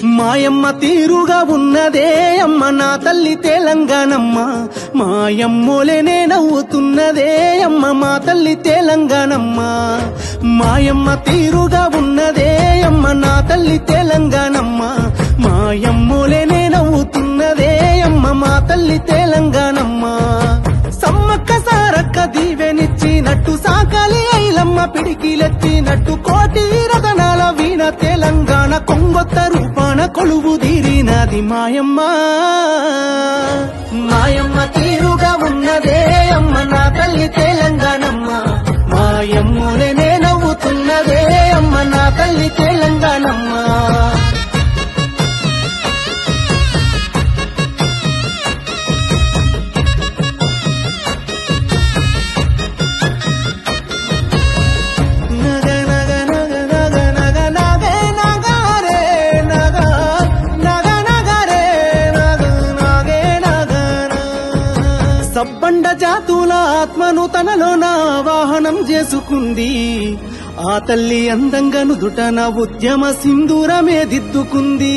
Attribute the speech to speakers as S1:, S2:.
S1: మాయమ్మ తీరుగా ఉన్నదే అమ్మ నా తల్లి తెలంగాణమ్మ, మాయమ్మోలేనే నవ్వుతున్నదే అమ్మ మా తల్లి తెలంగాణమ్మ. మాయమ్మ తీరుగా ఉన్నదే అమ్మ నా తల్లి తెలంగాణమ్మ, మాయమ్మోలేనే నవ్వుతున్నదే అమ్మ మా తల్లి తెలంగాణమ్మ. సమ్మక్క సారక్క దీవెనిచ్చినట్టు సాకాలి ఐలమ్మ పిడికిలెత్తినట్టు కోటి రతనాల వీణ తెలంగాణ కొంగొత్త రూపాన కొలువు తీరినది మాయమ్మ. మాయమ్మ తీరుగా ఉన్నదే అమ్మ నా తల్లి తెలంగాణమ్మ, మాయమ్మోనే నవ్వుతున్నదే అమ్మ నా తల్లి తెలంగాణమ్మ. సబ్బండ జాతుల ఆత్మను తనలోన వాహనం చేసుకుంది ఆ తల్లి, అందంగా నుదుటన ఉద్యమ సింధూరమే దిద్దుకుంది.